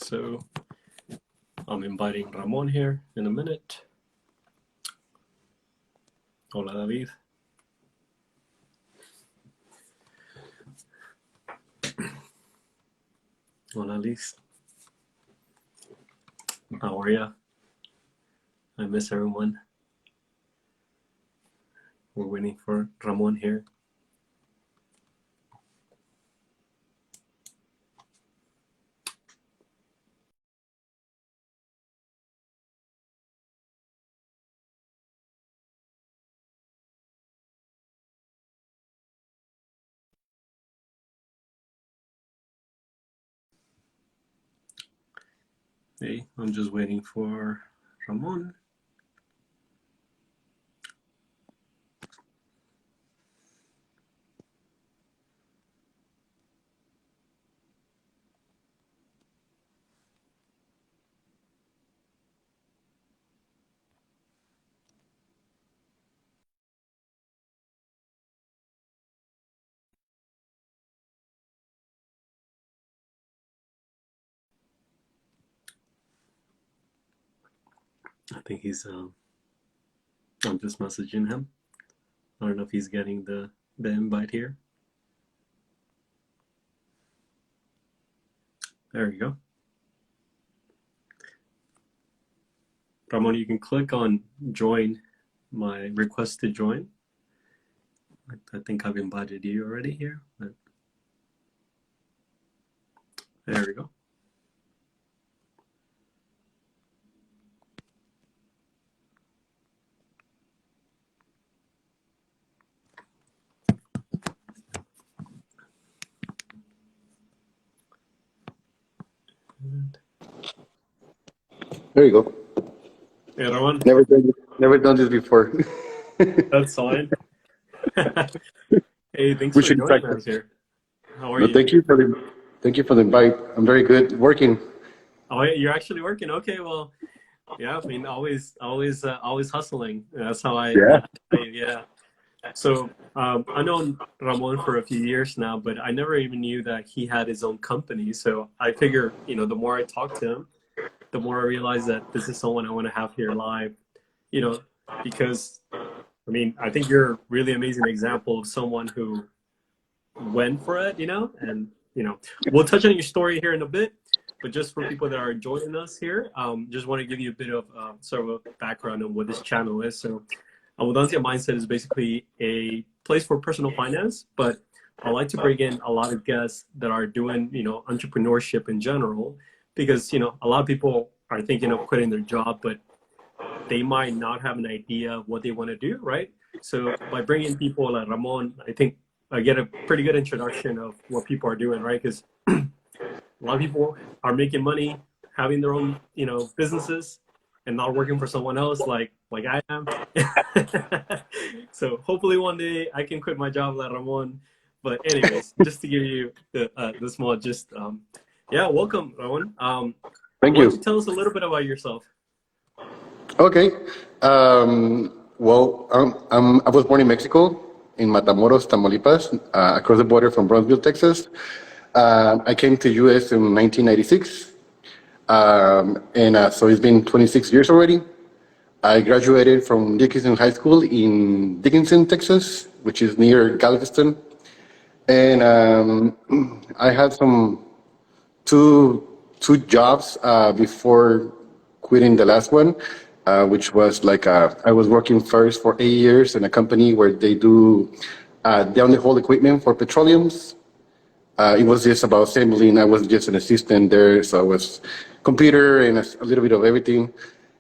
So I'm inviting Ramon here in a minute. Hola, David. Hola, Liz. How are ya? I miss everyone. We're waiting for Ramon here. Hey, I'm just waiting for Ramon. I think he's, I'm just messaging him. I don't know if he's getting the invite here. There you go. Ramon, you can click on join, my request to join. I think I've invited you already here. But there we go. There you go. Hey, Ramon. Never done this before. That's fine. Hey, thanks We for should joining practice. us here. How are No, you? thank you for the invite. I'm very good working. Oh, you're actually working. Okay, well, yeah. I mean, always hustling. That's how Yeah. yeah. So I know Ramon for a few years now, but I never even knew that he had his own company. So I figure, the more I talk to him, the more I realize that this is someone I want to have here live. Because I mean, I think you're a really amazing example of someone who went for it, and we'll touch on your story here in a bit, but just for people that are joining us here, just want to give you a bit of sort of a background on what this channel is. So Abundancia Mindset is basically a place for personal finance, but I like to bring in a lot of guests that are doing, entrepreneurship in general, because, a lot of people are thinking of quitting their job, but they might not have an idea of what they want to do, right? So by bringing people like Ramon, I think I get a pretty good introduction of what people are doing, right? Because a lot of people are making money, having their own, businesses, and not working for someone else like I am. So hopefully one day I can quit my job like Ramon. But anyways, just to give you the small gist, yeah, welcome, Ramon. Thank Why don't you you. tell us a little bit about yourself? Okay. Well, I was born in Mexico, in Matamoros, Tamaulipas, across the border from Brownsville, Texas. I came to U.S. in 1996, and so it's been 26 years already. I graduated from Dickinson High School in Dickinson, Texas, which is near Galveston. And I had two two jobs before quitting the last one, which was like I was working first for 8 years in a company where they do down the hole equipment for petroleums. It was just about assembling. I was just an assistant there, so I was computer and a little bit of everything.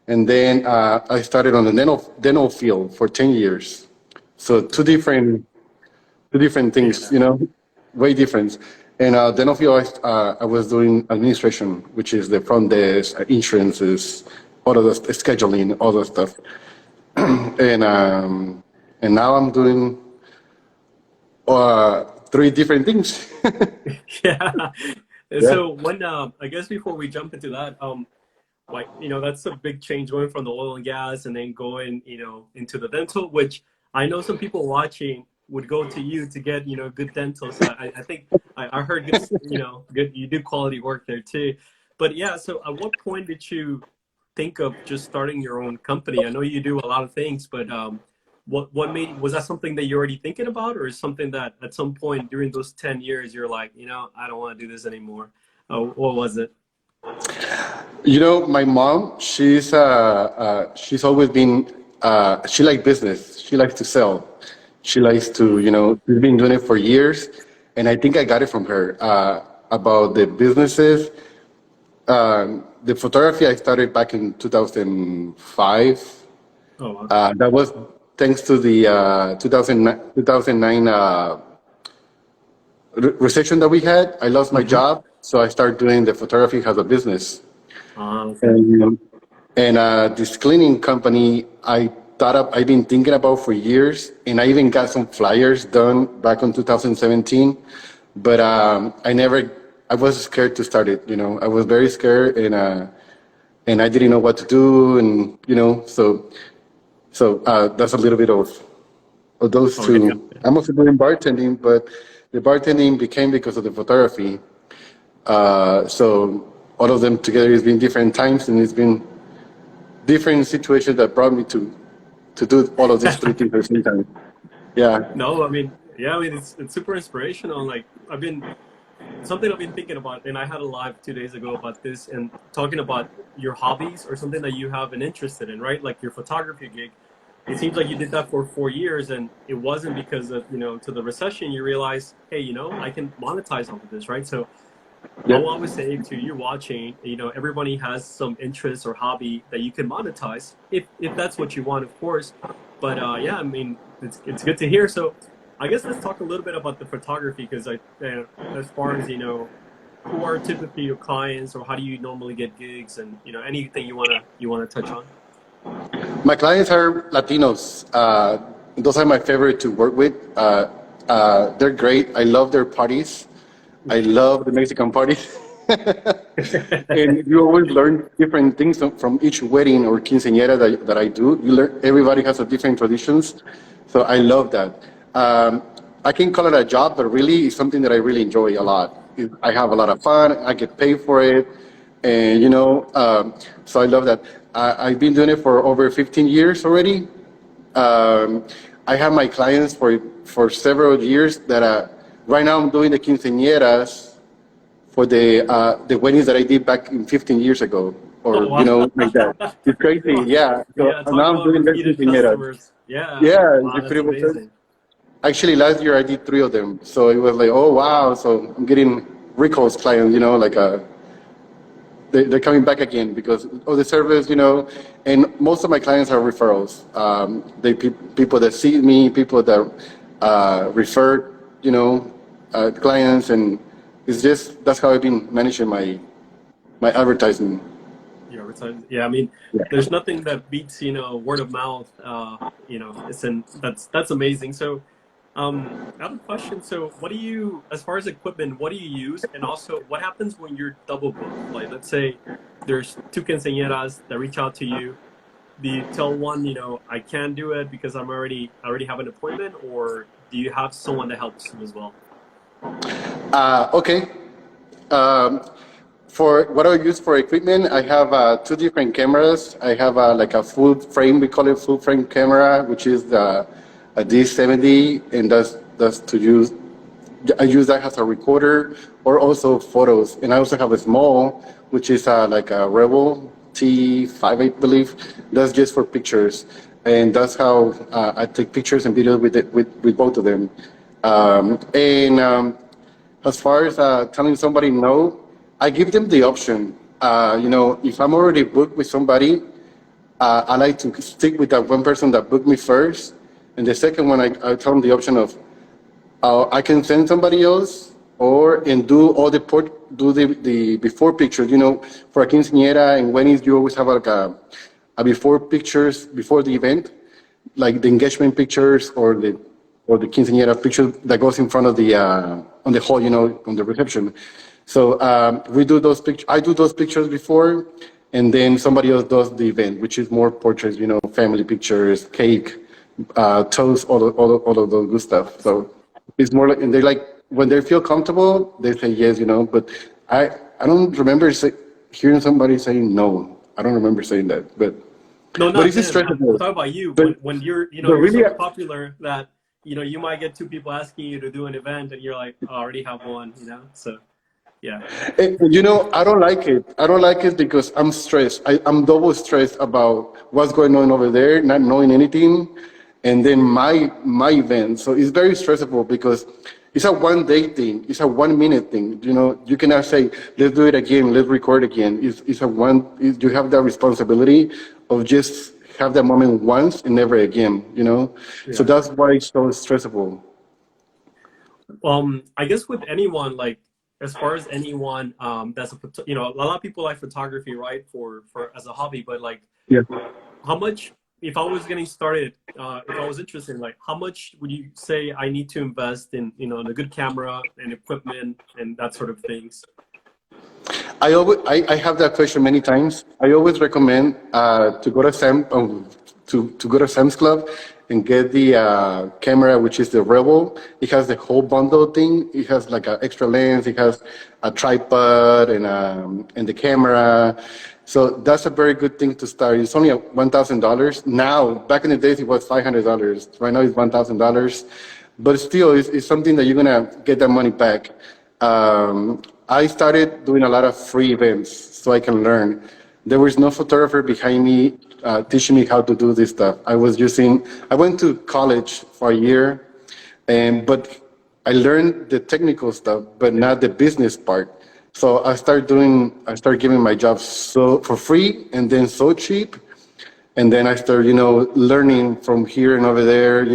And then I started on the dental field for 10 years. So two different things, Yeah. way different. And dental field, I was doing administration, which is the front desk, insurances, all of the scheduling, all that stuff. And and now I'm doing three different things. Yeah. And Yeah. so when I guess before we jump into that, like that's a big change going from the oil and gas and then going into the dental, which I know some people watching would go to you to get good dental. So I think I heard good, good, you do quality work there too. But yeah, so at what point did you think of just starting your own company? I know you do a lot of things, but what made was that something that you're already thinking about, or is something that at some point during those 10 years you're like, I don't want to do this anymore? What was it? My mom, she's always been, she likes business. She likes to sell. She likes to, she's been doing it for years. And I think I got it from her, about the businesses. The photography I started back in 2005. Oh, wow. That was thanks to the 2009 recession that we had. I lost my Hmm. job, so I started doing the photography as a business. Okay. And, this cleaning company, I've been thinking about for years, and I even got some flyers done back in 2017. But I was scared to start it. I was very scared, and I didn't know what to do, and that's a little bit of those Okay. two. Yeah. I'm also doing bartending, but the bartending became because of the photography. So all of them together has been different times, and it's been different situations that brought me to do all of these three things at the same time. Yeah. No, I mean, yeah, I mean, it's super inspirational. Like something I've been thinking about, and I had a live 2 days ago about this, and talking about your hobbies or something that you have an interest in, right? Like your photography gig. It seems like you did that for 4 years, and it wasn't because of, to the recession, you realize, hey, I can monetize off of this, right? So I Yeah. will always say to you watching, everybody has some interest or hobby that you can monetize if that's what you want, of course. But yeah, I mean, it's good to hear. So I guess let's talk a little bit about the photography because as far as who are typically your clients, or how do you normally get gigs, and anything you wanna touch on. My clients are Latinos. Those are my favorite to work with. They're great. I love their parties. I love the Mexican parties. And you always learn different things from each wedding or quinceañera that I do. You learn everybody has a different traditions, so I love that. I can call it a job, but really it's something that I really enjoy a lot. I have a lot of fun. I get paid for it, and so I love that. I've been doing it for over 15 years already. Um, I have my clients for several years that right now I'm doing the quinceañeras for the weddings that I did back in 15 years ago, Oh, or wow. like that. It's crazy, yeah. So Yeah, talk now I'm about doing their repeated quinceañeras. customers. Yeah. Yeah, Wow, it's that's pretty much. amazing. Actually, last year I did three of them, so it was like, oh wow. So I'm getting recalls clients, like they're coming back again because of the service, and most of my clients are referrals. People that see me, people that refer, clients, and it's just that's how I've been managing my advertising. Yeah, yeah. I mean, there's nothing that beats word of mouth. That's amazing. So, I have a question. So, what do you, as far as equipment, what do you use, and also what happens when you're double booked? Like, let's say there's two quinceañeras that reach out to you. Do you tell one, I can't do it because I already have an appointment, or do you have someone that helps you as well? Okay. Um, for what I use for equipment, I have two different cameras. I have like a full frame, we call it full frame camera, which is a D70, and that's to use. I use that as a recorder or also photos. And I also have a small, which is like a Rebel T5, I believe. That's just for pictures. And that's how I take pictures and videos with both of them. And as far as telling somebody no, I give them the option. If I'm already booked with somebody, I like to stick with that one person that booked me first. And the second one, I tell them the option of I can send somebody else or and do all the before pictures. For a quinceañera and weddings, you always have like a before pictures before the event, like the engagement pictures or the quinceañera picture that goes in front of the on the hall, on the reception. So we do those pictures. I do those pictures before, and then somebody else does the event, which is more portraits, family pictures, cake, toast, all of those good stuff. So it's more like, and they like when they feel comfortable, they say yes, But I don't remember. hearing somebody saying no. I don't remember saying that, No, but not it's them. I'm stressful. talking about you. But When you're, but you're really, so popular that you might get two people asking you to do an event, and you're like, oh, I already have one. So yeah. I don't like it. I don't like it because I'm stressed. I'm double stressed about what's going on over there, not knowing anything, and then my event. So it's very stressful because it's a 1 day thing. It's a 1 minute thing. You cannot say let's do it again, let's record again. You have that responsibility of just have that moment once and never again. So Yeah. that's why it's so stressful. I guess with anyone, like as far as anyone, that's a lot of people like photography, right? For as a hobby, but like Yeah. how much, if I was getting started, if I was interested, like how much would you say I need to invest in, in a good camera and equipment and that sort of things? I have that question many times. I always recommend to go to to go to Sam's Club and get the camera, which is the Rebel. It has the whole bundle thing. It has like an extra lens. It has a tripod and the camera. So that's a very good thing to start. It's only $1,000 now. Back in the days, it was $500. Right now, it's $1,000. But still, it's something that you're gonna get that money back. I started doing a lot of free events so I can learn. There was no photographer behind me teaching me how to do this stuff. I went to college for a year, but I learned the technical stuff, but not the business part. So I started giving my jobs so for free and then so cheap. And then I started, learning from here and over there,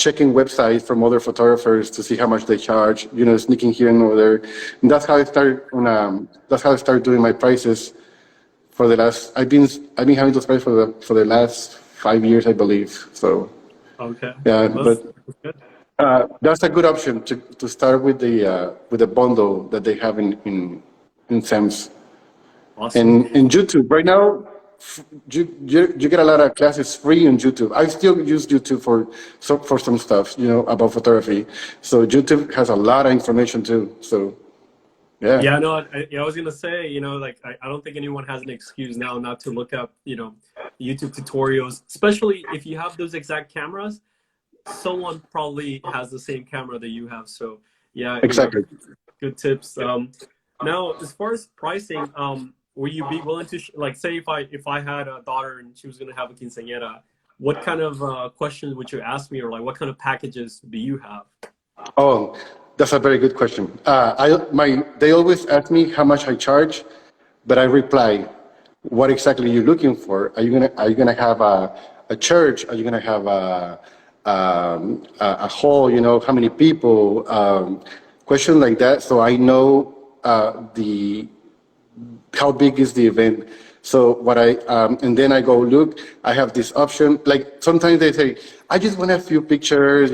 checking websites from other photographers to see how much they charge, sneaking here and over there. And that's how I started doing my prices for the last, I've been having those prices for the last 5 years, I believe. So, Okay, yeah, that's, but that's good. that's a good option to start with the bundle that they have in Sam's. Awesome. And YouTube right now, you get a lot of classes free on YouTube. I still use YouTube for some stuff, about photography. So YouTube has a lot of information too. So yeah, Yeah, no, I was gonna say, like I don't think anyone has an excuse now not to look up, YouTube tutorials, especially if you have those exact cameras. Someone probably has the same camera that you have. So yeah, exactly. good tips. Now as far as pricing, will you be willing to like say if I had a daughter and she was gonna have a quinceañera, what kind of questions would you ask me, or like what kind of packages do you have? Oh, that's a very good question. They always ask me how much I charge, but I reply, what exactly are you looking for? Are you gonna have a church? Are you gonna have a hall? How many people? Questions like that, so I know the how big is the event. So and then I go, look, I have this option. Like sometimes they say, I just want a few pictures,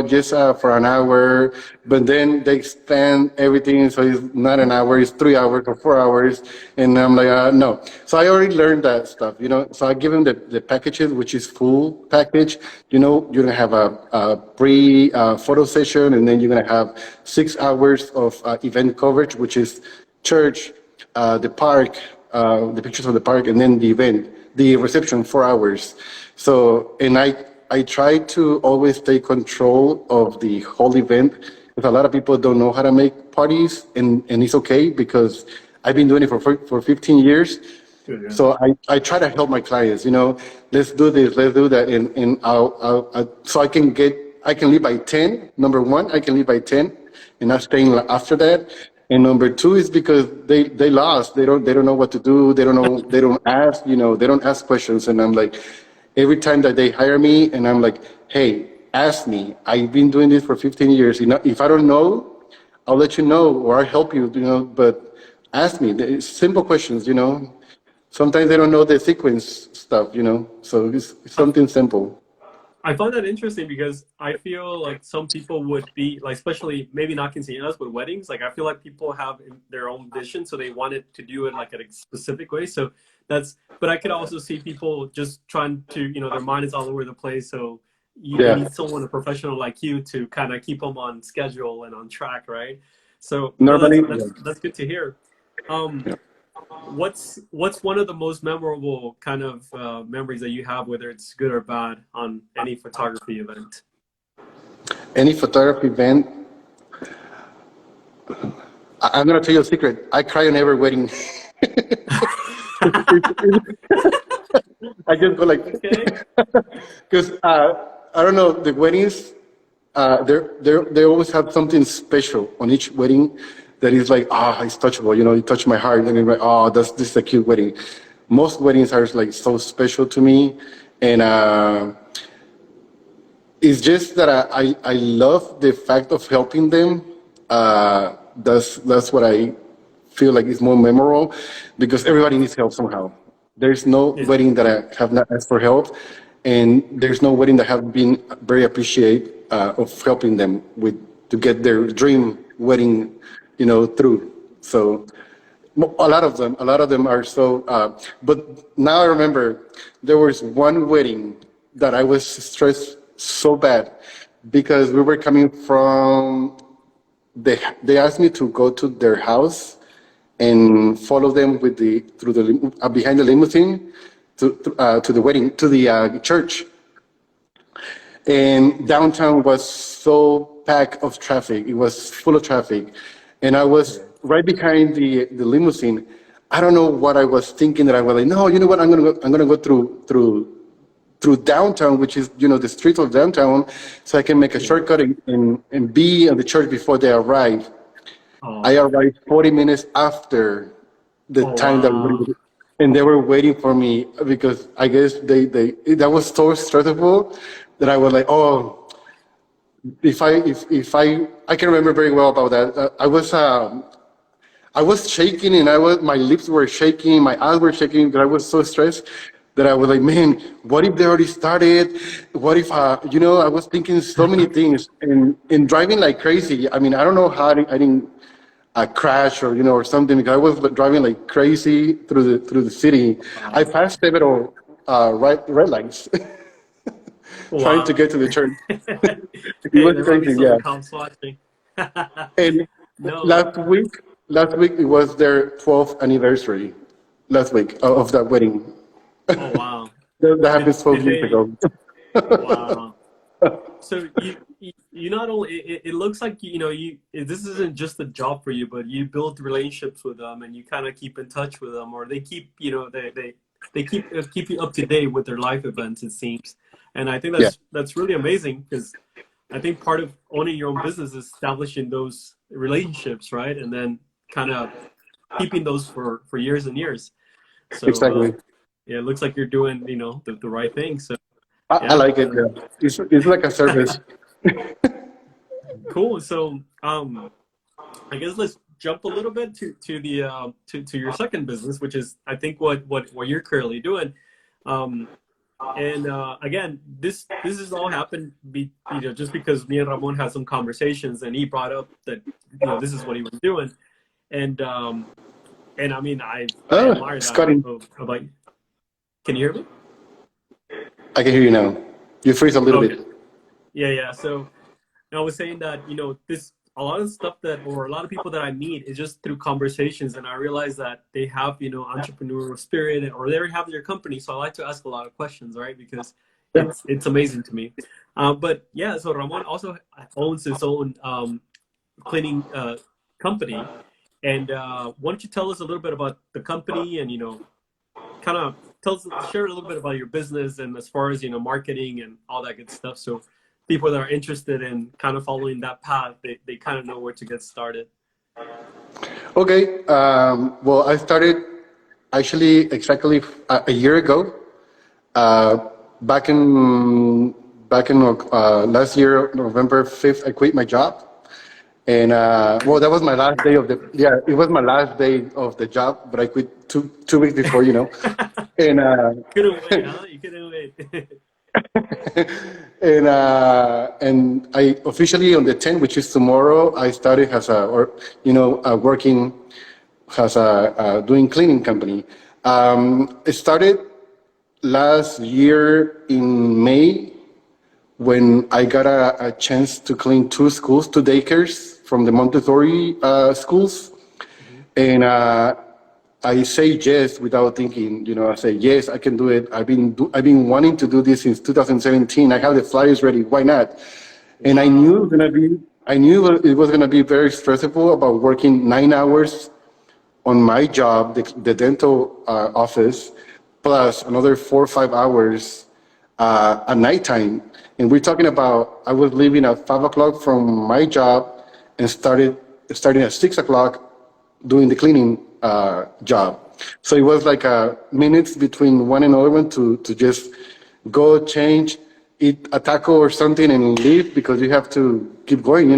just for an hour. But then they expand everything. So it's not an hour, it's 3 hours or 4 hours. And I'm like, no. So I already learned that stuff. So I give them the packages, which is full package. You're going to have a pre photo session, and then you're going to have 6 hours of event coverage, which is church, the park, the pictures of the park, and then the event, the reception, 4 hours. So, and I try to always take control of the whole event. Because a lot of people don't know how to make parties, and it's okay because I've been doing it for 15 years. Good, yeah. So I try to help my clients, let's do this, let's do that. And so I can leave by 10. Number one, I can leave by 10 and not staying after that. And number two is because they lost. They don't know what to do. They don't ask, they don't ask questions. And I'm like, every time that they hire me and I'm like, hey, ask me. I've been doing this for 15 years. If I don't know, I'll let you know or I'll help you, but ask me. It's simple questions, Sometimes they don't know the sequence stuff, So it's something simple. I find that interesting because I feel like some people would be like, especially maybe not quinceañeras, but weddings. Like I feel like people have their own vision, so they wanted to do it like in a specific way. So but I could also see people just trying to, their mind is all over the place. So they Yeah. need someone, a professional like you, to kind of keep them on schedule and on track, right? So no, Normally, that's good to hear. Um, Yeah. what's one of the most memorable kind of memories that you have, whether it's good or bad, on any photography event? Any photography event, I'm gonna tell you a secret. I cry on every wedding. I just go like, Okay. because I don't know, the weddings, they always have something special on each wedding that is like, it's touchable. You know, it touched my heart, and you're like, this is a cute wedding. Most weddings are like so special to me, and it's just that I love the fact of helping them. That's what I feel like is more memorable, because everybody needs help somehow. There's no Yeah. wedding that I have not asked for help, and there's no wedding that have been very appreciate of helping them with to get their dream wedding, through. So a lot of them are so. But now I remember there was one wedding that I was stressed so bad because we were coming from. They asked me to go to their house and follow them with the through the behind the limousine to the wedding to the church. And downtown was so packed of traffic. It was full of traffic. And I was Yeah. right behind the limousine. I don't know what I was thinking that I was like, no, you know what? I'm gonna go through downtown, which is, the streets of downtown, so I can make a Yeah. shortcut and be at the church before they arrive. I Oh. arrived 40 minutes after the Oh time that wow. and they were waiting for me because I guess they that was so stressful that I was like, oh, if I can remember very well about that. I was shaking, and my lips were shaking, my eyes were shaking because I was so stressed that I was like, man, what if they already started? What if, I was thinking so many things and driving like crazy. I mean, I don't know how I didn't crash or something, because I was driving like crazy through the city. I Wow. passed several red lights trying to Wow. get to the church. It Hey, was there might be crazy, some yeah. cops watching. And No. last week, last week it was their 12th anniversary. Last week of that wedding. Oh wow. That Did happened 12 did years they? ago. Wow. So you not only it looks like this isn't just a job for you, but you build relationships with them and you kind of keep in touch with them, or they keep they keep you up to date with their life events, it seems. And I think Yeah, that's really amazing, because I think part of owning your own business is establishing those relationships, right? And then kind of keeping those for years and years. So exactly. yeah, it looks like you're doing the right thing. So I yeah. like it. Yeah. It's like a service. Cool. So, I guess let's jump a little bit to the to your second business, which is I think what you're currently doing. Um, and again, this has all happened just because me and Ramon had some conversations, and he brought up that this is what he was doing, and and I mean I admire that Scotty, about. Can you hear me? I can hear you now. You freeze a little Okay. bit. Yeah, yeah. So and I was saying that, this a lot of stuff that or a lot of people that I meet is just through conversations, and I realize that they have, entrepreneurial spirit, or they already have their company. So I like to ask a lot of questions, right? Because Yeah. it's amazing to me. But yeah, so Ramon also owns his own cleaning company. And why don't you tell us a little bit about the company, and kind of share a little bit about your business, and as far as marketing and all that good stuff, so people that are interested in kind of following that path, they kind of know where to get started. Okay. Well, I started actually exactly a year ago. Uh, back in last year, November 5th, I quit my job. And well, that was my last day of the yeah, it was my last day of the job, but I quit two weeks before, and Couldn't wait, huh? You couldn't wait. and I officially on the 10th, which is tomorrow, I started as working as a doing cleaning company. It started last year in May when I got a chance to clean two schools, two daycares from the Montessori schools. And I say yes without thinking. I say yes, I can do it. I've been wanting to do this since 2017. I have the flyers ready. Why not? And Wow. I knew it was gonna be very stressful about working 9 hours on my job, the dental office, plus another 4 or 5 hours at nighttime. And we're talking about I was leaving at 5 o'clock from my job and starting at 6 o'clock doing the cleaning job. So it was like minutes between one and another one to just go change, eat a taco or something, and leave because you have to keep going.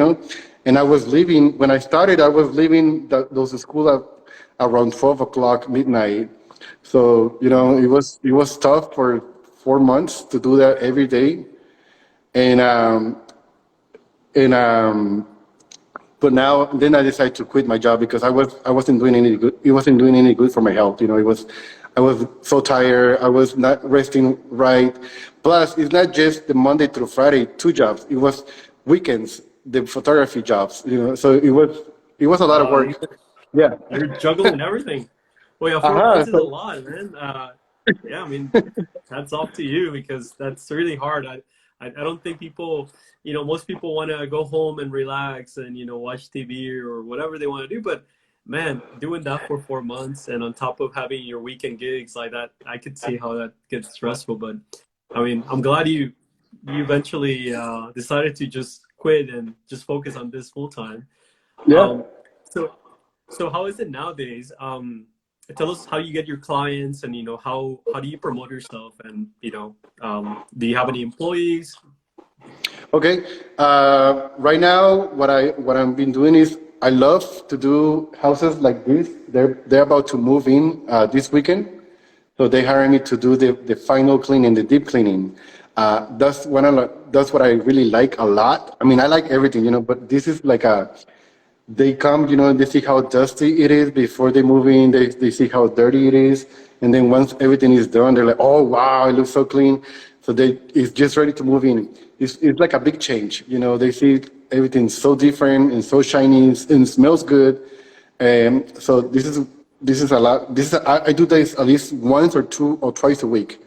And I was leaving when I started. I was leaving those school at around 12 o'clock midnight. So it was tough for 4 months to do that every day, and and but now then I decided to quit my job because I wasn't doing any good. It wasn't doing any good for my health. I was so tired. I was not resting right. Plus, it's not just the Monday through Friday 2 jobs. It was weekends, the photography jobs. So it was a lot of Wow. work. Yeah. You're juggling everything. Well, yeah, 4 months is a So lot, man. Yeah, I mean, hats off to you because that's really hard. I don't think people, most people want to go home and relax and, watch TV or whatever they want to do. But man, doing that for 4 months and on top of having your weekend gigs like that, I could see how that gets stressful. But I mean, I'm glad you eventually decided to just quit and just focus on this full time. yeah. Um, so so how is it nowadays? Tell us how you get your clients and how do you promote yourself and do you have any employees? Okay. Right now, what I've been doing is I love to do houses like this. They're about to move in this weekend, so they hired me to do the final cleaning, the deep cleaning. That's what I really like a lot. I mean, I like everything, but this is like they come, and they see how dusty it is before they move in. They see how dirty it is. And then once everything is done, they're like, oh, wow, it looks so clean. So it's just ready to move in. It's like a big change. They see everything so different and so shiny and smells good. So this is a lot. I do this at least once or two or twice a week.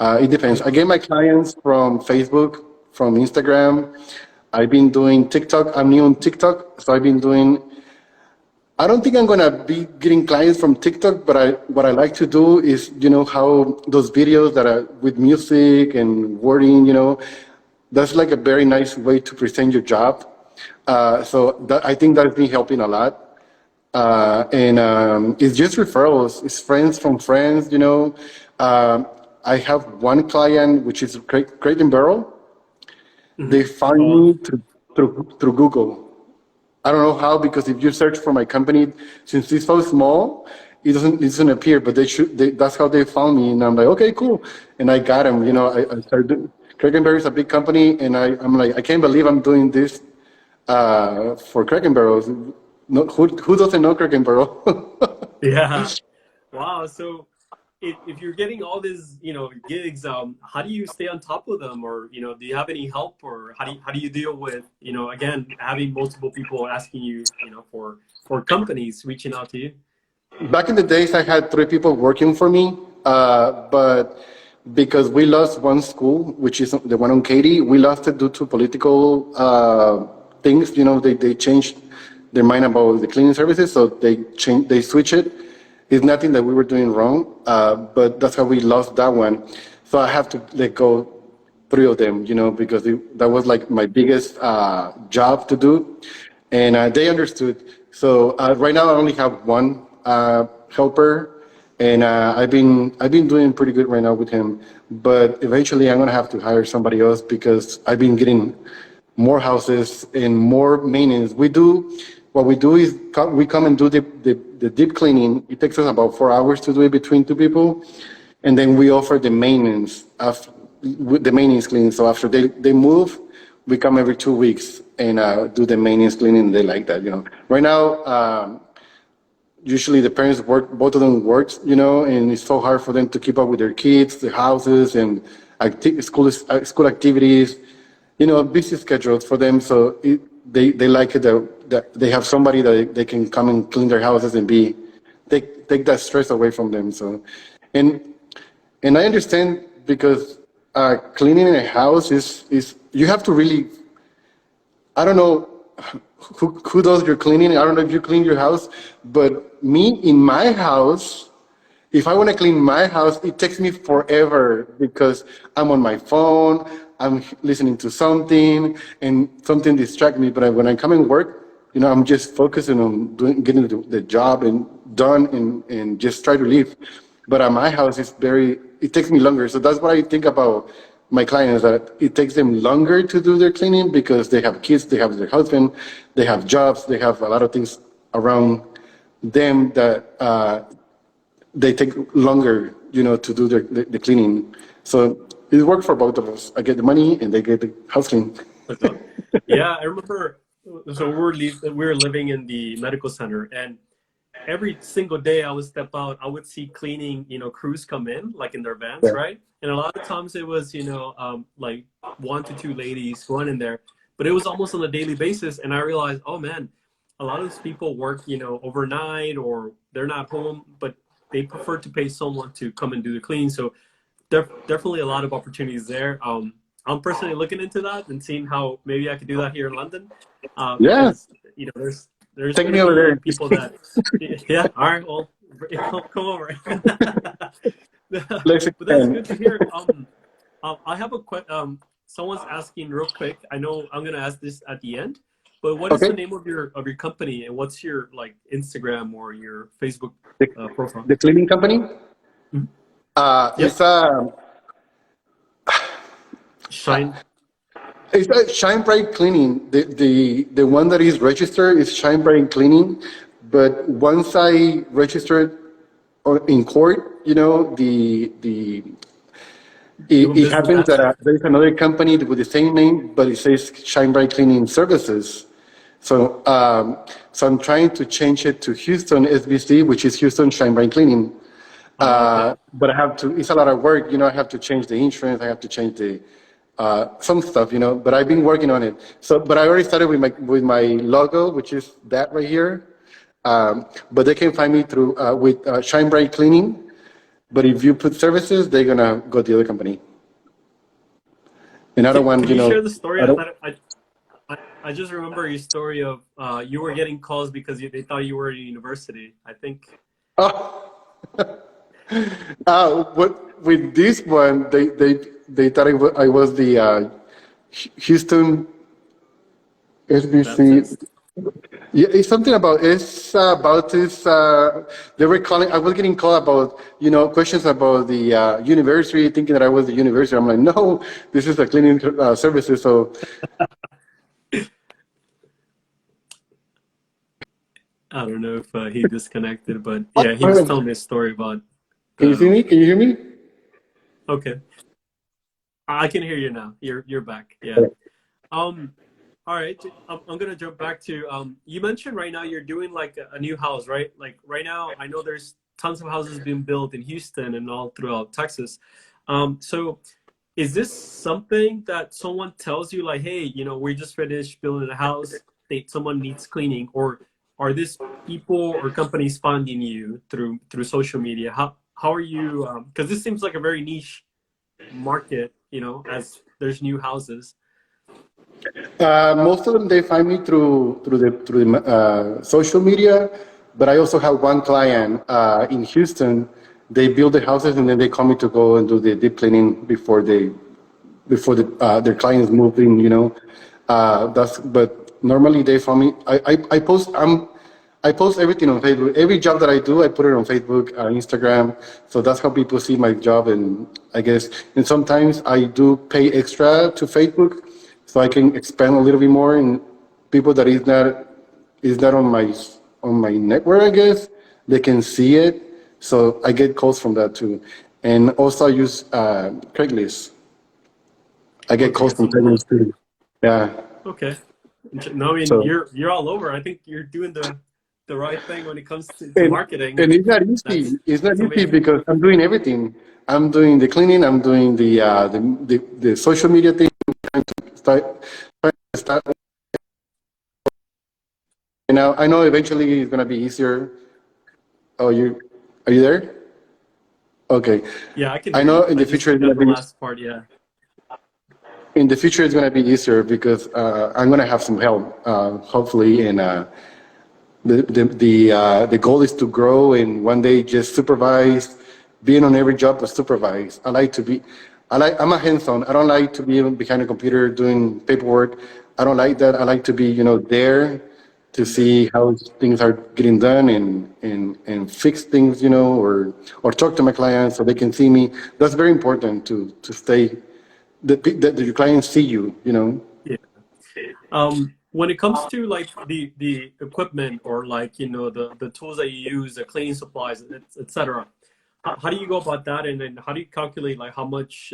It depends. I get my clients from Facebook, from Instagram. I've been doing TikTok. I'm new on TikTok, so I've been doing. I don't think I'm gonna be getting clients from TikTok, but what I like to do is, how those videos that are with music and wording, that's like a very nice way to present your job. I think that's been helping a lot. And it's just referrals. It's friends from friends. I have one client, which is Crate and Barrel. Hmm. They found Oh, me through Google. I don't know how, because if you search for my company, since it's so small, it doesn't appear. But that's how they found me, and I'm like, okay, cool, and I got them. I started. Krakenberry is a big company, and I'm like, I can't believe I'm doing this for Kraken Barrels. No, who doesn't know Kraken Barrel? yeah. Wow. So if you're getting all these, gigs, how do you stay on top of them? Or, do you have any help or how do you deal with, again, having multiple people asking you, for companies reaching out to you? Back in the days, I had 3 people working for me, but because we lost one school, which is the one on Katy, we lost it due to political things. They changed their mind about the cleaning services, so they switched it. It's nothing that we were doing wrong, but that's how we lost that one. So I have to let go 3 of them, because that was like my biggest job to do, and they understood. So right now I only have one helper, and I've been doing pretty good right now with him. But eventually I'm gonna have to hire somebody else because I've been getting more houses and more maintenance. What we do is we come and do the deep cleaning. It takes us about 4 hours to do it between 2 people, and then we offer the maintenance after with the maintenance cleaning. So after they move, we come every 2 weeks and do the maintenance cleaning. They like that. Right now, usually the parents work, both of them works, and it's so hard for them to keep up with their kids, their houses, and school activities, busy schedules for them. So they like it that that they have somebody that they can come and clean their houses and be take that stress away from them. So, and and I understand because cleaning a house is you have to really, I don't know who does your cleaning. I don't know if you clean your house, but me in my house, if I want to clean my house, it takes me forever because I'm on my phone, I'm listening to something, and something distracts me. But when I come and work, I'm just focusing on getting the job and done and just try to leave. But at my house, it takes me longer. So that's what I think about my clients, that it takes them longer to do their cleaning because they have kids, they have their husband, they have jobs, they have a lot of things around them that they take longer, to do the cleaning. So it worked for both of us. I get the money and they get the house clean. Yeah, I remember. So we were living in the medical center, and every single day I would step out, I would see cleaning, crews come in, like in their vans, Yeah. right? And a lot of times it was, like one to two ladies going in there, but it was almost on a daily basis. And I realized, oh man, a lot of these people work, overnight or they're not home, but they prefer to pay someone to come and do the cleaning. So definitely a lot of opportunities there. I'm personally looking into that and seeing how maybe I could do that here in London, Yeah. because there's Take going to me over be there. people that, yeah, all right, well, come over. Let's But that's good expand. to hear. I have someone's asking real quick. I know I'm gonna ask this at the end, but what is the Okay. name of your company and what's your like Instagram or your Facebook The, profile? the cleaning company. Mhm. It's Yep, a Shine. it's a Shine Bright Cleaning. The one that is registered is Shine Bright Cleaning, but once I registered in court, Doing it business happens as that it. there is another company with the same name, but it says Shine Bright Cleaning Services. So I'm trying to change it to Houston SBC, which is Houston Shine Bright Cleaning. Oh, okay. But it's a lot of work, I have to change the insurance, I have to change some stuff, but I've been working on it. So, but I already started with my logo, which is that right here. But they can find me through, with Shine Bright Cleaning. But if you put services, they're gonna go to the other company. And I don't want, Can you share the story? I don't. I just remember your story of you were getting calls because they thought you were at a university. I think. Oh, what with this one, they thought I was the Houston SBC. Baptist? Yeah, it's about this. They were calling. I was getting called about questions about the university, thinking that I was the university. I'm like, no, this is a cleaning services. So I don't know if he disconnected, but yeah, he was telling me a story about can you see the. me? Can you hear me? Okay, I can hear you now. You're back. Yeah. Um. All right. I'm gonna jump back to you mentioned right now you're doing like a new house, right? Like right now, I know there's tons of houses being built in Houston and all throughout Texas. So is this something that someone tells you like, hey, we just finished building a house, someone needs cleaning, or are this people or companies finding you through social media? How are you? Because this seems like a very niche market, as there's new houses. Most of them they find me through the social media, but I also have one client in Houston. They build the houses and then they call me to go and do the deep cleaning before their clients move in. But normally they find me. I post everything on Facebook. Every job that I do, I put it on Facebook, Instagram. So that's how people see my job. And I guess, and sometimes I do pay extra to Facebook, so I can expand a little bit more. And people that is not on my network, I guess, they can see it. So I get calls from that too. And also I use Craigslist. I get Okay, calls from so both. Craigslist too. Yeah. Okay. No, I mean So. you're all over. I think you're doing the right thing when it comes to And marketing. and it's not That's easy. It's not that's easy amazing. because I'm doing everything. I'm doing the cleaning. I'm doing the social media thing. Start, start now. I know eventually it's gonna be easier. Oh, are you there? Okay. Yeah, I can I hear know you. in I the just future it's gonna got the be last part. Yeah. easier because I'm gonna have some help, hopefully, and the goal is to grow and one day just supervise, being on every job but supervise. I'm a hands-on. I don't like to be behind a computer doing paperwork. I don't like that. I like to be, there to see how things are getting done and fix things, or talk to my clients so they can see me. That's very important to stay, that your clients see you. Yeah. When it comes to like the equipment or like the tools that you use, the cleaning supplies, etc. How do you go about that, and then how do you calculate like how much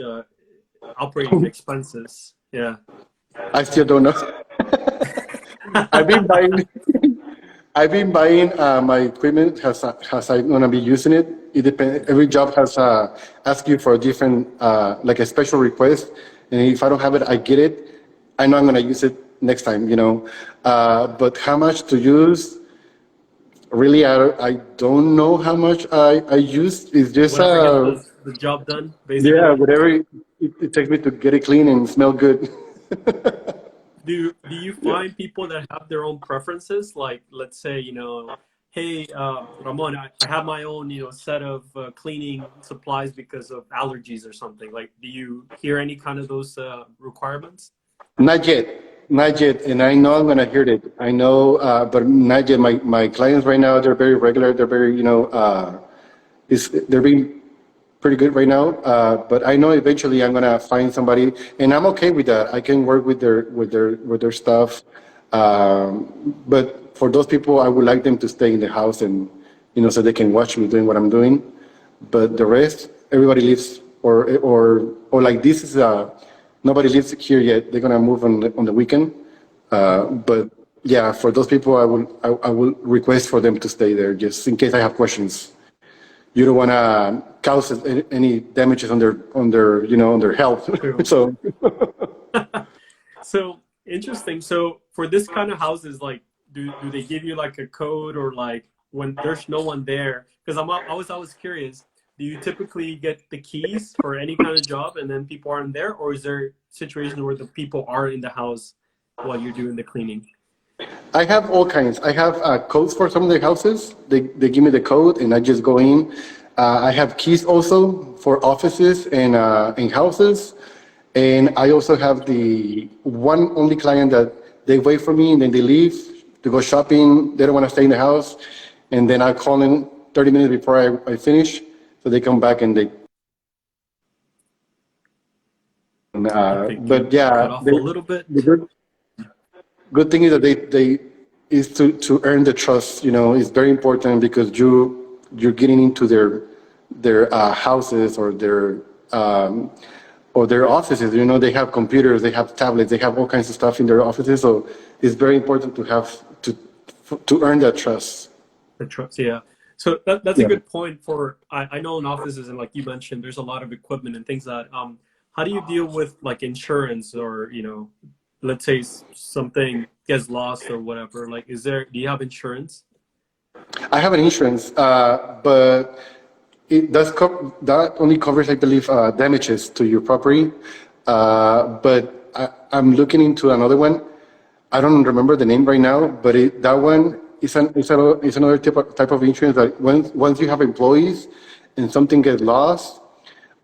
operating expenses? Yeah. I still don't know. I've been buying. I've been buying my equipment as I'm gonna be using it. It depends. Every job has ask you for a different like a special request, and if I don't have it, I get it. I know I'm gonna use it next time. But how much to use? Really, I don't know how much I use. It's just Whatever gets the job done, yeah, basically. whatever it takes me to get it clean and smell good. Do you find people that have their own preferences? Like, let's say, hey, Ramon, I have my own, set of cleaning supplies because of allergies or something. Like, do you hear any kind of those requirements? Not yet, not yet, and I know I'm gonna hear it. I know, but not yet. My clients right now, they're very regular. They're very, they're being pretty good right now. But I know eventually I'm gonna find somebody, and I'm okay with that. I can work with their stuff. But for those people, I would like them to stay in the house and, so they can watch me doing what I'm doing. But the rest, everybody lives, or like this is nobody lives here yet. They're gonna move on the weekend. But yeah, for those people, I will request for them to stay there just in case I have questions. You don't want to cause any damages on their health. True. So So interesting. So for this kind of houses, like, do they give you like a code, or like when there's no one there? Because I was always curious. Do you typically get the keys for any kind of job and then people aren't there, or is there situations where the people are in the house while you're doing the cleaning? I have all kinds. I have codes for some of the houses. They give me the code, and I just go in. I have keys also for offices and houses, and I also have the one only client that they wait for me and then they leave to go shopping. They don't want to stay in the house, and then I call them 30 minutes before I finish, so they come back and they. I think But you cut yeah, off a little bit. the good thing is that they is to earn the trust. Is very important because you're getting into their houses um, or their offices. They have computers, they have tablets, they have all kinds of stuff in their offices. So it's very important to earn that trust. The trucks, yeah. So that's a Yeah. good point for I know in offices, and like you mentioned, there's a lot of equipment and things that how do you deal with like insurance, or let's say something gets lost or whatever, like do you have insurance? I have an insurance, but that only covers, I believe, damages to your property. But I'm looking into another one. I don't remember the name right now, but that one is another type of insurance that once you have employees and something gets lost,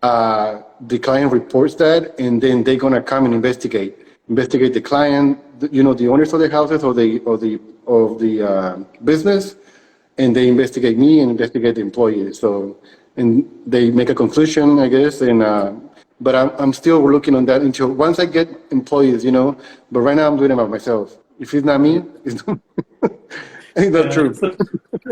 the client reports that, and then they're gonna come and investigate the client, the owners of the houses or the business, and they investigate me and investigate the employees. So, and they make a conclusion, I guess. And but I'm still looking on that until once I get employees. But right now I'm doing it by myself. If it's not me, it's ain't that Yeah. true?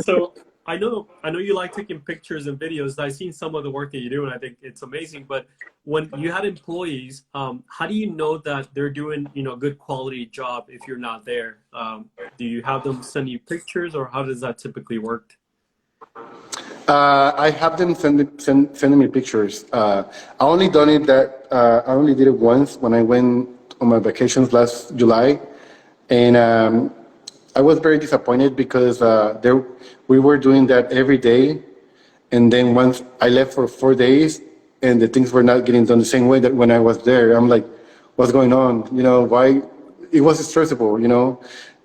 So I know you like taking pictures and videos. I've seen some of the work that you do, and I think it's amazing. But when you had employees, how do you know that they're doing a good quality job if you're not there? Do you have them send you pictures, or how does that typically work? I have them sending me pictures. I only did it once when I went on my vacations last July, and I was very disappointed because we were doing that every day, and then once I left for 4 days, and the things were not getting done the same way that when I was there. I'm like, what's going on? Why? It was stressful,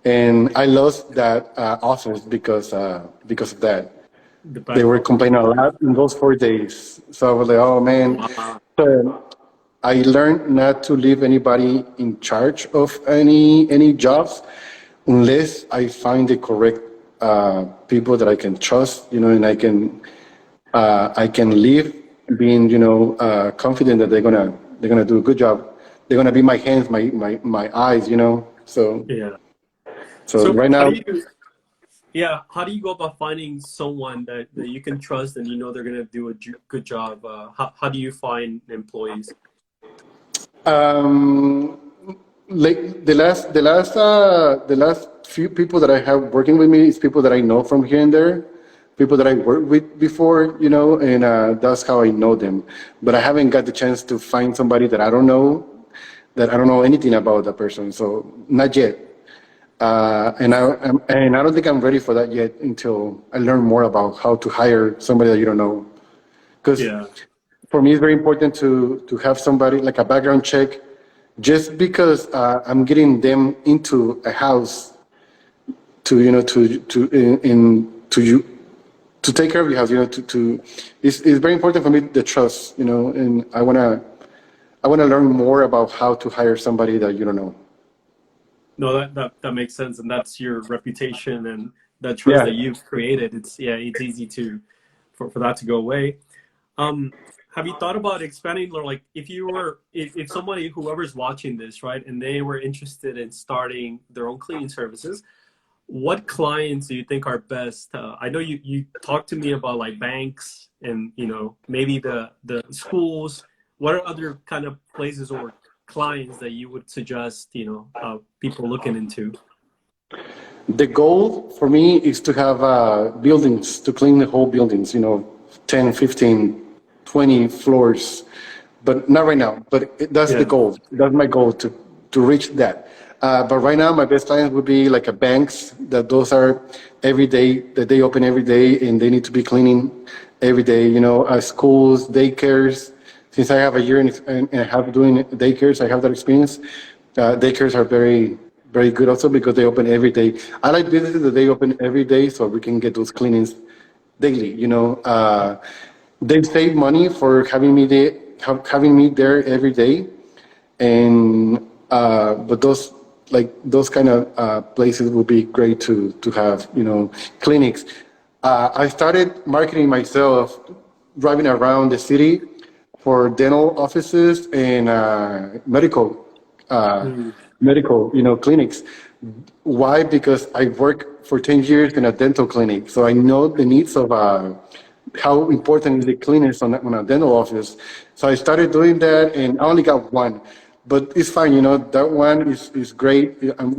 and I lost that office because of that. The They were backlog. complaining a lot in those 4 days. So I was like, oh man. Wow. So I learned not to leave anybody in charge of any jobs unless I find the correct people that I can trust, and I can leave being, confident that they're gonna do a good job. They're gonna be my hands, my eyes, So Yeah. so So right how do now, you, yeah, how do you go about finding someone that you can trust and you know they're gonna do a good job? How do you find employees? um, like the last few people that I have working with me is people that I know from here and there, people that I worked with before, and that's how I know them. But I haven't got the chance to find somebody that I don't know anything about that person. So not yet. And I don't think I'm ready for that yet until I learn more about how to hire somebody that you don't know. Because Yeah. for me, it's very important to have somebody like a background check. Just because I'm getting them into a house to to you to take care of your house, it's very important for me the trust, and I wanna learn more about how to hire somebody that you don't know. No, that makes sense, and that's your reputation and that trust that Yeah. you've created. It's yeah, it's easy to for that to go away. Um, have you thought about expanding, or like if you were if somebody whoever's watching this, right, and they were interested in starting their own cleaning services, what clients do you think are best? I know you talked to me about like banks and maybe the schools. What are other kind of places or clients that you would suggest people looking into? The goal for me is to have buildings, to clean the whole buildings, 10, 15, 20 floors, but not right now. But that's the Yeah. goal. That's my goal to reach that. But right now, my best clients would be like a banks, that those are every day, that they open every day and they need to be cleaning every day, schools, daycares. Since I have a year and a half doing daycares, I have that experience. Daycares are very, very good also because they open every day. I like businesses that they open every day so we can get those cleanings daily. They save money for having me there every day, and but those kind of places would be great to have, clinics. I started marketing myself, driving around the city for dental offices and uh, Mm. medical, clinics. Why? Because I worked for 10 years in a dental clinic, so I know the needs of how important is the cleanliness on a dental office. So I started doing that, and I only got one, but it's fine. That one is great.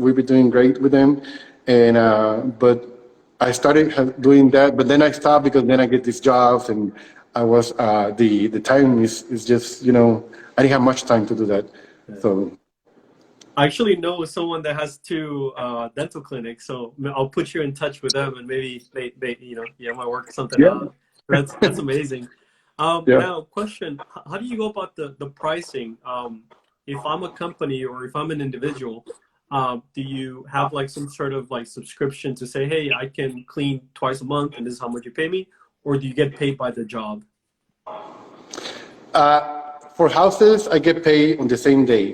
We've been doing great with them, and but I started doing that, but then I stopped because then I get these jobs, and I was the time is just I didn't have much time to do that, so. I actually know someone that has two dental clinics, so I'll put you in touch with them, and maybe they yeah, might work something Yeah, out. That's amazing. yeah. Now, question: how do you go about the pricing? If I'm a company or if I'm an individual, do you have like some sort of like subscription to say, hey, I can clean twice a month, and this is how much you pay me, or do you get paid by the job? For houses, I get paid on the same day.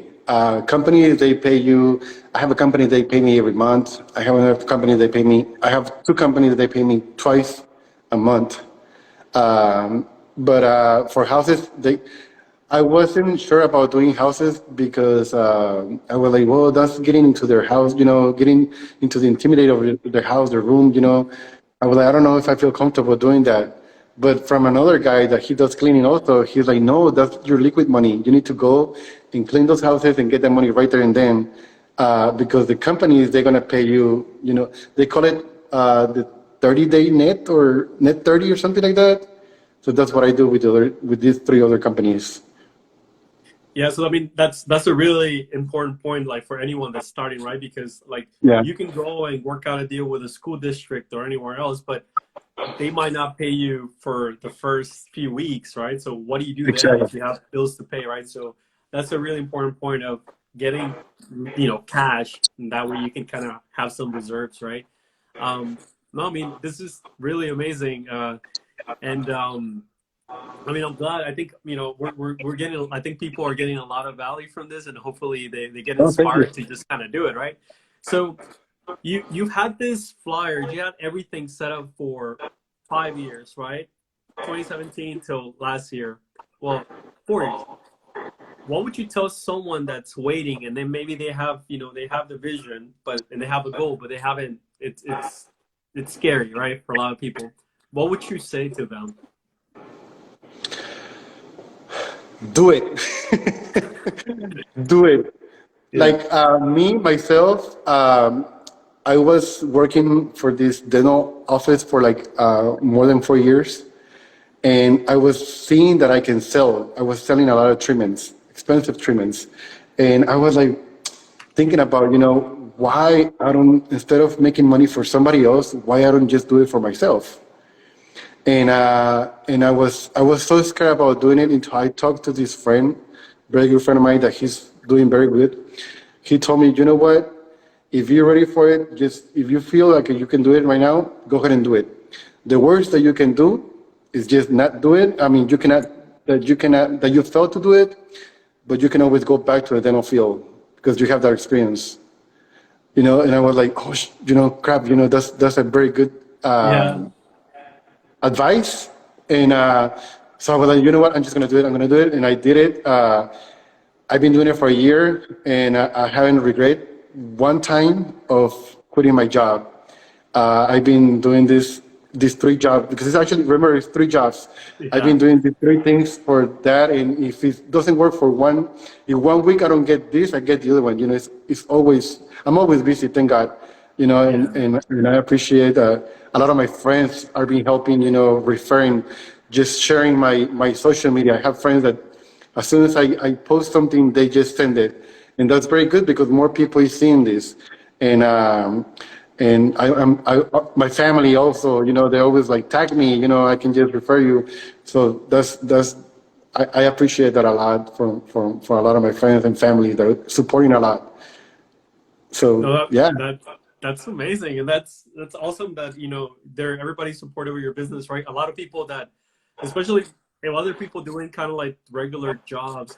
Companies, they pay you. I have a company, they pay me every month. I have another company, they pay me. I have two companies, they pay me twice a month. But for houses, I wasn't sure about doing houses because I was like, well, that's getting into their house, getting into the intimidate of their house, their room. I was like, I don't know if I feel comfortable doing that. But from another guy that he does cleaning also, he's like, no, that's your liquid money. You need to go and clean those houses and get that money right there and then, because the companies, they're gonna pay you. They call it the 30-day net or net 30 or something like that. So that's what I do with these three other companies. Yeah, so I mean that's a really important point, like for anyone that's starting, right? Because like Yeah, you can go and work out a deal with a school district or anywhere else, but they might not pay you for the first few weeks, right? So what do you do then exactly. if you have bills to pay, right? So that's a really important point of getting, cash, and that way you can kind of have some reserves, right? No, I mean this is really amazing, and I mean, I'm glad. I think we're getting. I think people are getting a lot of value from this, and hopefully they get Oh, thank you. inspired to just kind of do it, right? So you've had this flyers, you had everything set up for 5 years, right? 2017 till last year. Well, 4 years. What would you tell someone that's waiting and then maybe they have, they have the vision, but and they have a goal, but they haven't. It's scary, right, for a lot of people. What would you say to them? Do it. Do it. Yeah. Like me myself, I was working for this dental office for like more than 4 years, and I was seeing that I can sell. I was selling a lot of treatments, expensive treatments, and I was like thinking about, why I don't, instead of making money for somebody else, why I don't just do it for myself. And I was so scared about doing it until I talked to this friend, very good friend of mine, that he's doing very good. He told me, you know what? If you're ready for it, just if you feel like you can do it right now, go ahead and do it. The worst that you can do is just not do it. I mean, that you failed to do it, but you can always go back to the dental field because you have that experience. And I was like, oh, crap, that's a very good Yeah. advice. And so I was like, you know what? I'm just going to do it. I'm going to do it. And I did it. I've been doing it for a year, and I haven't regret one time of quitting my job. I've been doing these three jobs because it's actually, remember, it's three jobs. I've Yeah. been doing these three things for that, and if it doesn't work for one, if 1 week I don't get this, I get the other one. It's always, I'm always busy. Thank God. Yeah. And I appreciate a lot of my friends are being helping. Referring, just sharing my social media. I have friends that as soon as I post something, they just send it, and that's very good because more people is seeing this, and my family also, they always like tag me, I can just refer you, so that's I appreciate that a lot from a lot of my friends and family that are supporting a lot. No, So yeah, that's amazing, and that's awesome that they're everybody's supportive of your business, right? A lot of people that, especially if other people doing kind of like regular jobs,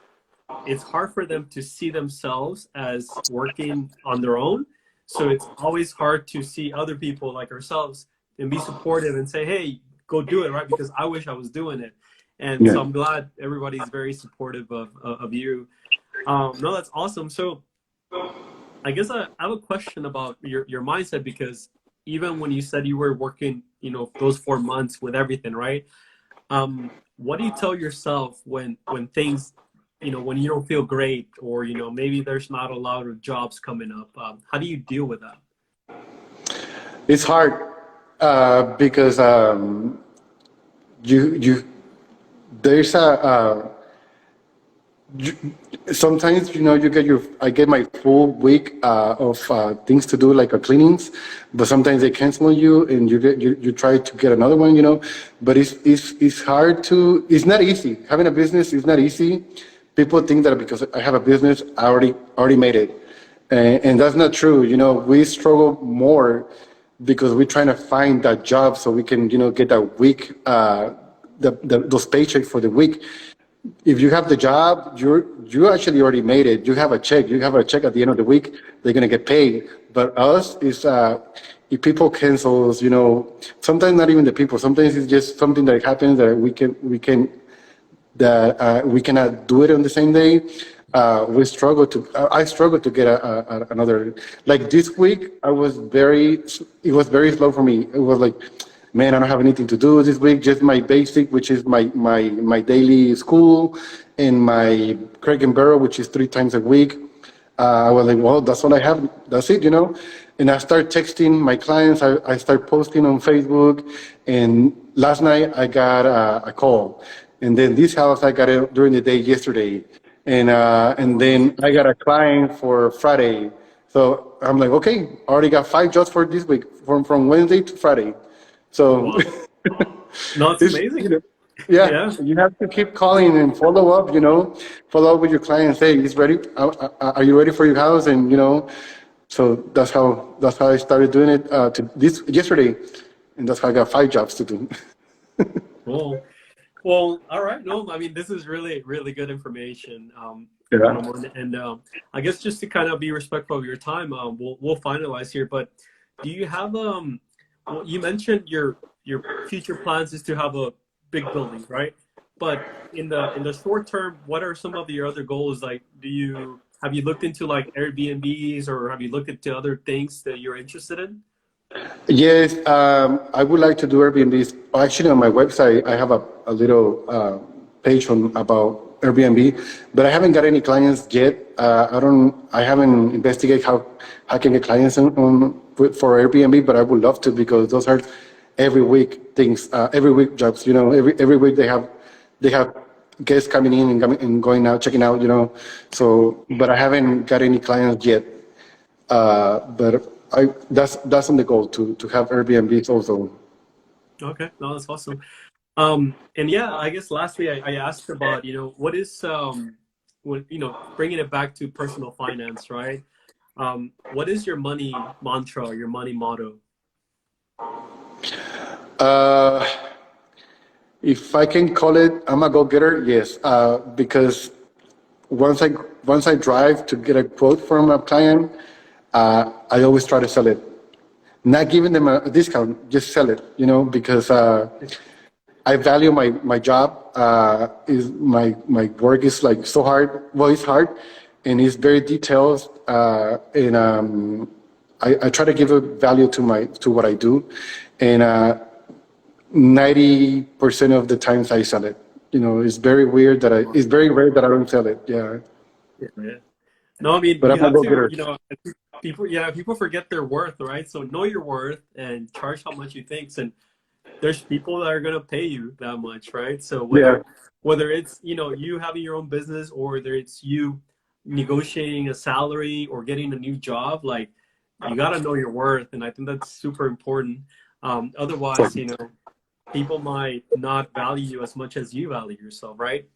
it's hard for them to see themselves as working on their own. So it's always hard to see other people like ourselves and be supportive and say, "Hey, go do it," right? Because I wish I was doing it, and yeah. so I'm glad everybody's very supportive of you. No, that's awesome. So I guess I have a question about your mindset because even when you said you were working, those 4 months with everything, right? What do you tell yourself when things, when you don't feel great or maybe there's not a lot of jobs coming up? How do you deal with that? It's hard because you there's you, sometimes you get I get my full week of things to do like cleanings, but sometimes they cancel you and you try to get another one, but it's hard to, it's not easy having a business. Is not easy. People think that because I have a business I already made it, and that's not true. We struggle more because we're trying to find that job so we can get that week, those paychecks for the week. If you have the job, you actually already made it. You have a check. You have a check at the end of the week. They're gonna get paid. But us is if people cancels, sometimes not even the people. Sometimes it's just something that happens that we cannot do it on the same day. We struggle to. I struggle to get another. Like this week, It was very slow for me. It was like, man, I don't have anything to do this week. Just my basic, which is my daily school, and my Craig and Barrel, which is 3 times a week. I was like, well, that's all I have. That's it. And I start texting my clients. I start posting on Facebook. And last night I got a call. And then this house, I got it during the day yesterday. and then I got a client for Friday. So I'm like, okay, I already got 5 jobs for this week from Wednesday to Friday. So Wow. No, it's it's amazing. yeah, Yeah. you have to keep calling and follow up. Follow up with your client. Say, "Is ready? Are you ready for your house?" And so that's how I started doing it to this yesterday, and that's how I got 5 jobs to do. Cool. Well, all right. No, I mean, this is really, really good information, Yeah. Ramon. And I guess just to kind of be respectful of your time, we'll finalize here. But do you have well, you mentioned your future plans is to have a big building, right? But in the short term, what are some of your other goals? Like, have you looked into like Airbnbs or have you looked into other things that you're interested in? Yes, I would like to do Airbnbs. Actually, on my website, I have a little page on about Airbnb, but I haven't got any clients yet. I haven't investigated how I can get clients for Airbnb, but I would love to because those are every week things, every week jobs. Every week they have guests coming in and going out, checking out. So, but I haven't got any clients yet. But that's on the goal to have Airbnbs also. Okay, no, that's awesome. And yeah, I guess lastly, I asked about, what is, bringing it back to personal finance, right? What is your money mantra, your money motto? Uh, if I can call it, I'm a go-getter. Yes, because once I once I drive to get a quote from a client, I always try to sell it. Not giving them a discount, just sell it. Because I value my job. Is my work is like so hard. Well, it's hard, and it's very detailed. And I try to give a value to what I do, and 90% of the times I sell it. It's very rare that I don't sell it. Yeah, Yeah. No, I mean, but you I'm a have go to, getter. people forget their worth, right? So know your worth and charge how much you think. And there's people that are gonna pay you that much, right? So Yeah, whether it's you having your own business or whether it's you negotiating a salary or getting a new job, like you gotta know your worth, and I think that's super important. Otherwise, people might not value you as much as you value yourself, right?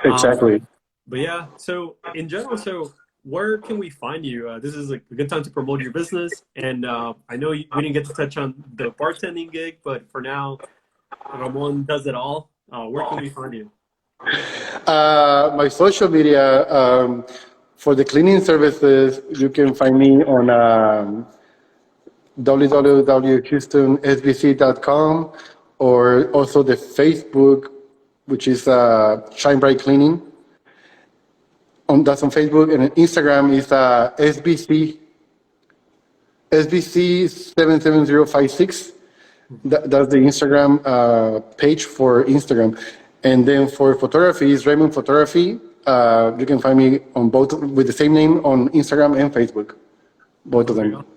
Um, exactly. but yeah, so in general, so where can we find you? This is a good time to promote your business, and I know we didn't get to touch on the bartending gig, but for now Ramon does it all. Where can we find you? My social media for the cleaning services, you can find me on www.houstonsbc.com or also the Facebook, which is Shine Bright Cleaning. That's on Facebook, and Instagram is SBC77056. That's the Instagram page for Instagram. And then for photography is Raymond Photography. You can find me on both with the same name on Instagram and Facebook, both of Oh, there you them. go.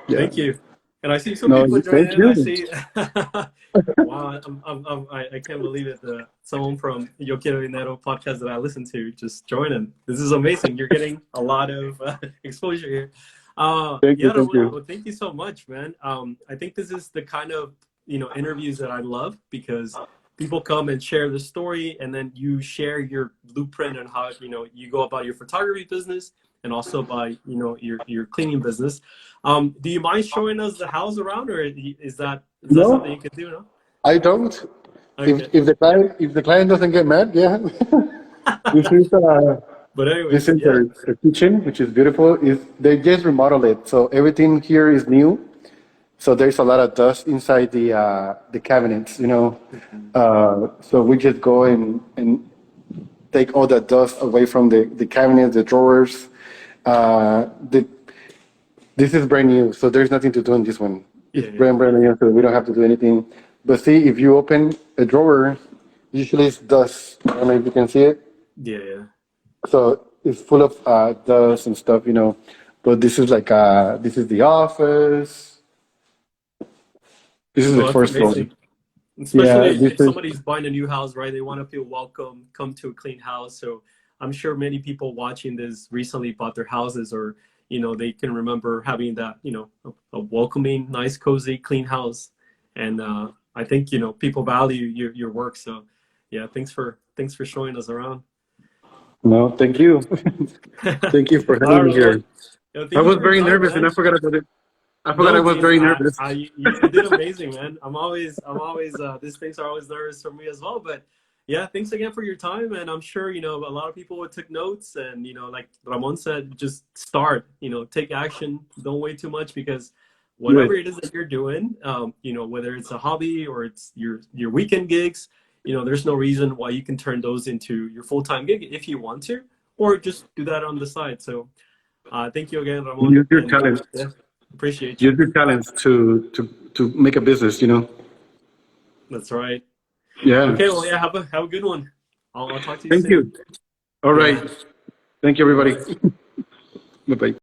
Yeah. Thank you. And I see some No, people joining thank in. I you. see. Wow, I can't believe it. Someone from Yo Quiero Dinero podcast that I listen to just joining. This is amazing. You're getting a lot of exposure here. Thank you. Yeah, Thank Ramon, you. well, thank you so much, man. I think this is the kind of interviews that I love because people come and share the story, and then you share your blueprint on how you go about your photography business and also by your cleaning business. Do you mind showing us the house around, or is that something you No, can do? No. I don't. Okay. If the client doesn't get mad, yeah. this is uh, But this anyways, is yeah, the kitchen, which is beautiful. Is they just remodel it, so everything here is new. So there's a lot of dust inside the cabinets, So we just go and take all that dust away from the cabinets, the drawers. The This is brand new, so there's nothing to do in this one. It's yeah, yeah, brand new, so we don't have to do anything. But see, if you open a drawer, usually it's dust. I don't know if you can see it. yeah, yeah. So it's full of dust and stuff. But this is this is the office. This is the No, that's first floor. amazing. Yeah, Especially this if is somebody's buying a new house, right? They want to feel welcome, come to a clean house. So I'm sure many people watching this recently bought their houses, or they can remember having that a welcoming, nice, cozy, clean house. And I think people value your work. So yeah, thanks for showing us around. No, thank you. Thank you for All having me right, Ramon. here. I Thank you was for your very time, nervous and I man. forgot about it. I forgot I No, was dude, very nervous. you did amazing, man. I'm always these things are always nervous for me as well. But yeah, thanks again for your time, and I'm sure a lot of people took notes, and like Ramon said, just start. Take action. Don't wait too much, because Right. whatever it is that you're doing, whether it's a hobby or it's your weekend gigs, there's no reason why you can turn those into your full-time gig if you want to, or just do that on the side. So thank you again, Ramon, Use your and talent. yeah, appreciate Use you. your talents to make a business, That's right. Yeah. Okay, well, yeah, have a good one. I'll talk to you Thank soon. you. All Okay, right. man. Thank you, everybody. Bye. Bye-bye.